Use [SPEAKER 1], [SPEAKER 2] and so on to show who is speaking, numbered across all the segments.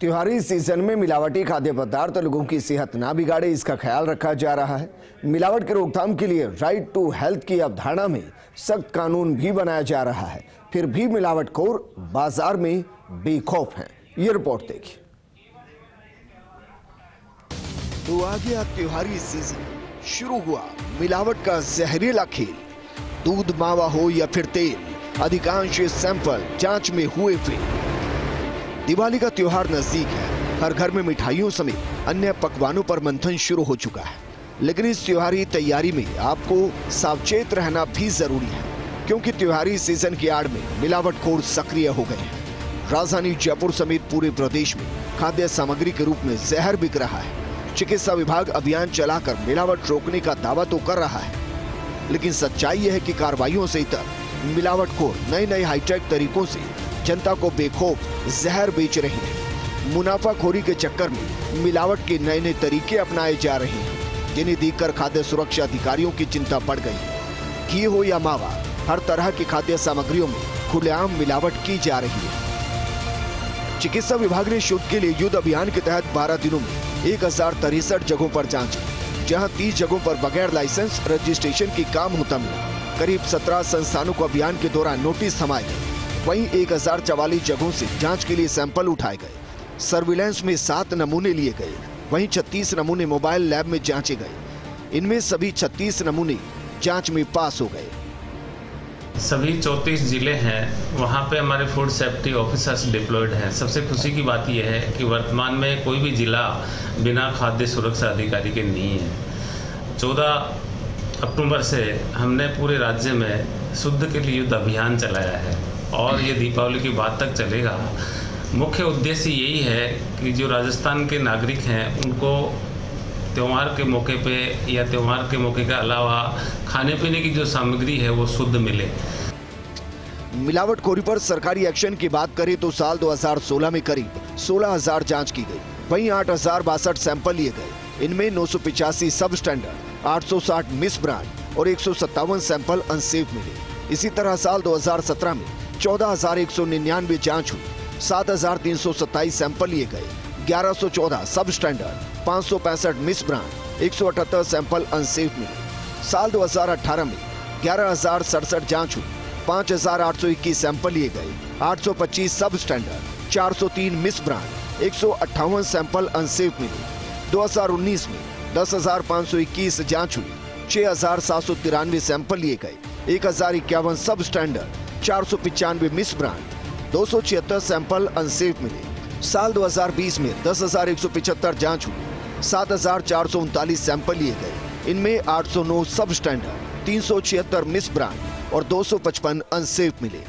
[SPEAKER 1] त्योहारी सीजन में मिलावटी खाद्य पदार्थ लोगों की सेहत ना बिगाड़े, इसका ख्याल रखा जा रहा है। मिलावट की रोकथाम के लिए राइट टू हेल्थ की अवधारणा में सख्त कानून भी बनाया जा रहा है। फिर भी मिलावटखोर बाजार में बेखौफ हैं। ये रिपोर्ट देखिए। तो आ गया त्योहारी सीजन, शुरू हुआ मिलावट का जहरीला खेल। दूध, मावा हो या फिर तेल, अधिकांश सैंपल जांच में हुए फेल। दिवाली का त्योहार नजदीक है। हर घर में मिठाइयों समेत अन्य पकवानों पर मंथन शुरू हो चुका है। लेकिन इस त्योहारी तैयारी में आपको सावचेत रहना भी जरूरी है, क्योंकि त्योहारी सीजन की आड़ में मिलावटखोर सक्रिय हो गए हैं। राजधानी जयपुर समेत पूरे प्रदेश में खाद्य सामग्री के रूप में जहर बिक रहा है। चिकित्सा विभाग अभियान चलाकर मिलावट रोकने का दावा तो कर रहा है, लेकिन सच्चाई यह है कि कार्रवाइयों से इतर मिलावटखोर नए नए हाईटेक तरीकों से जनता को बेखौफ जहर बेच रहे हैं। मुनाफाखोरी के चक्कर में मिलावट के नए नए तरीके अपनाए जा रहे हैं, जिन्हें देखकर खाद्य सुरक्षा अधिकारियों की चिंता बढ़ गई। घी हो या मावा, हर तरह की खाद्य सामग्रियों में खुलेआम मिलावट की जा रही है। चिकित्सा विभाग ने शुद्ध के लिए युद्ध अभियान के तहत 12 दिनों में 1063 जगहों पर जांच की, जहां 30 जगहों पर बगैर लाइसेंस रजिस्ट्रेशन की काम होता मिला। करीब 17 संस्थानों को अभियान के दौरान नोटिस थमाए गए। वहीं 1044 जगहों से जांच के लिए सैंपल उठाए गए। सर्विलांस में 7 नमूने लिए गए। वहीं 36 नमूने मोबाइल लैब में जांचे गए। इनमें सभी 36 नमूने जांच में पास हो गए।
[SPEAKER 2] सभी 34 जिले हैं, वहाँ पे हमारे फूड सेफ्टी ऑफिसर्स डिप्लॉयड हैं। सबसे खुशी की बात यह है कि वर्तमान में कोई भी जिला बिना खाद्य सुरक्षा अधिकारी के नहीं है। 14 अक्टूबर से हमने पूरे राज्य में शुद्ध के लिए युद्ध अभियान चलाया है और ये दीपावली की बात तक चलेगा। मुख्य उद्देश्य यही है कि जो राजस्थान के नागरिक हैं उनको त्यौहार के मौके पे या त्यौहार के मौके के अलावा खाने पीने की जो सामग्री है वो शुद्ध मिले।
[SPEAKER 1] मिलावटखोरी पर सरकारी एक्शन की बात करें तो साल 2016 में करीब 16,000 जांच की गई। वहीं 8,062 सैंपल लिए गए। इनमें 985 सब स्टैंडर्ड, 860 मिस ब्रांड और 157 सैंपल अनसेफ मिले। इसी तरह साल 2017 में 14,199 जांच हुई। 7,327 सैंपल लिए गए। 1114 सब standard, 565 miss brand, 178 sample unsafe मिले। साल 2018 में 11,067 जांच हुई। 5,821 सैंपल लिए गए। 825 सब standard, 403 miss brand, 158 sample unsafe मिले। 2019 में 10,521 जांच हुई। 6,793 सैंपल लिए गए। 1,051 सब standard, 495 miss brand, 276 sample unsafe मिले। साल 2020 में 10,175 जांच हुई। 7,439 सैंपल लिए गए। इनमें 809 सब स्टैंडर्ड, 376 मिस ब्रांड और 255 अनसेफ मिले।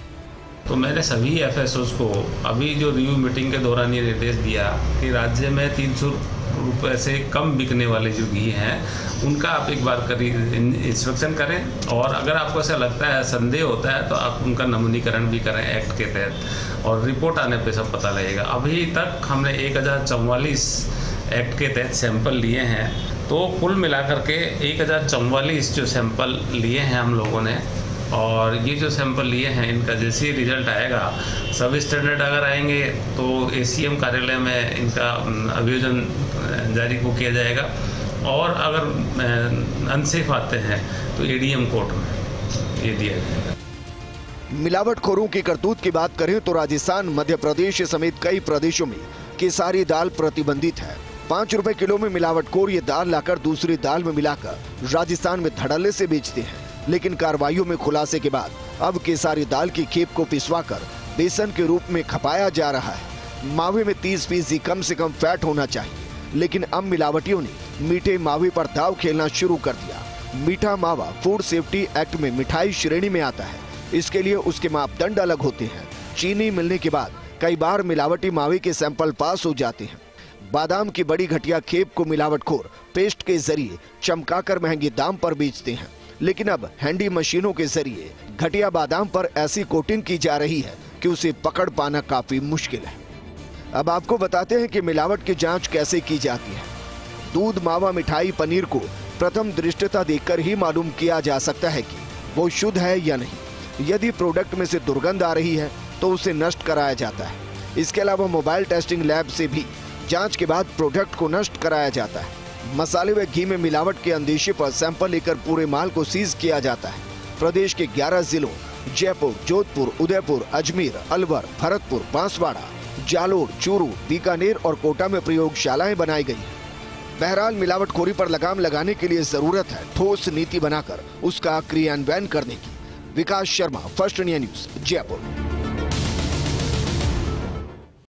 [SPEAKER 2] तो मैंने सभी एफएसओs को अभी जो रिव्यू मीटिंग के दौरान ये निर्देश दिया कि राज्य में 300 रुपये से कम बिकने वाले जो घी हैं उनका आप एक बार इंस्पेक्शन करें, और अगर आपको ऐसा लगता है, संदेह होता है, तो आप उनका नमूनीकरण भी करें एक्ट के तहत, और रिपोर्ट आने पे सब पता लगेगा। अभी तक हमने 1044 एक्ट के तहत सैंपल लिए हैं, तो कुल मिलाकर के 1044 जो सैंपल लिए हैं हम लोगों ने, और ये जो सैंपल लिए हैं इनका जैसे ही रिजल्ट आएगा, सब स्टैंडर्ड अगर आएंगे तो एसीएम कार्यालय में इनका अभियोजन जारी को किया जाएगा, और अगर अनसेफ आते हैं तो एडीएम कोर्ट में ये दिया जाएगा।
[SPEAKER 1] मिलावटखोरों की करतूत की बात करें तो राजस्थान, मध्य प्रदेश समेत कई प्रदेशों में केसारी दाल प्रतिबंधित है। 5 रुपए किलो में मिलावटखोर ये दाल लाकर दूसरी दाल में मिलाकर राजस्थान में धड़ल्ले से बेचते हैं। लेकिन कार्रवाइयों में खुलासे के बाद अब केसारी दाल की खेप को पिसवाकर बेसन के रूप में खपाया जा रहा है। मावे में 30% कम से कम फैट होना चाहिए, लेकिन अब मिलावटियों ने मीठे मावे पर दाव खेलना शुरू कर दिया। मीठा मावा फूड सेफ्टी एक्ट में मिठाई श्रेणी में आता है। इसके लिए उसके मापदंड अलग होते हैं। चीनी मिलने के बाद कई बार मिलावटी मावे के सैंपल पास हो जाते हैं। बादाम की बड़ी घटिया खेप को मिलावटखोर पेस्ट के जरिए चमकाकर महंगे दाम पर बेचते हैं। लेकिन अब हैंडी मशीनों के जरिए घटिया बादाम पर ऐसी कोटिंग की जा रही है कि उसे पकड़ पाना काफी मुश्किल है। अब आपको बताते हैं कि मिलावट की जांच कैसे की जाती है। दूध, मावा, मिठाई, पनीर को प्रथम दृष्टता देखकर ही मालूम किया जा सकता है कि वो शुद्ध है या नहीं। यदि प्रोडक्ट में से दुर्गंध आ रही है तो उसे नष्ट कराया जाता है। इसके अलावा मोबाइल टेस्टिंग लैब से भी जांच के बाद प्रोडक्ट को नष्ट कराया जाता है। मसाले व घी में मिलावट के अंदेशे पर सैंपल लेकर पूरे माल को सीज किया जाता है। प्रदेश के 11 जिलों जयपुर, जोधपुर, उदयपुर, अजमेर, अलवर, भरतपुर, बांसवाड़ा, जालोर, चूरू, बीकानेर और कोटा में प्रयोगशालाएं बनाई गई हैं। बहरहाल मिलावटखोरी पर लगाम लगाने के लिए जरूरत है ठोस नीति बनाकर उसका क्रियान्वयन करने की। Vikas Sharma, first India news, Jaipur.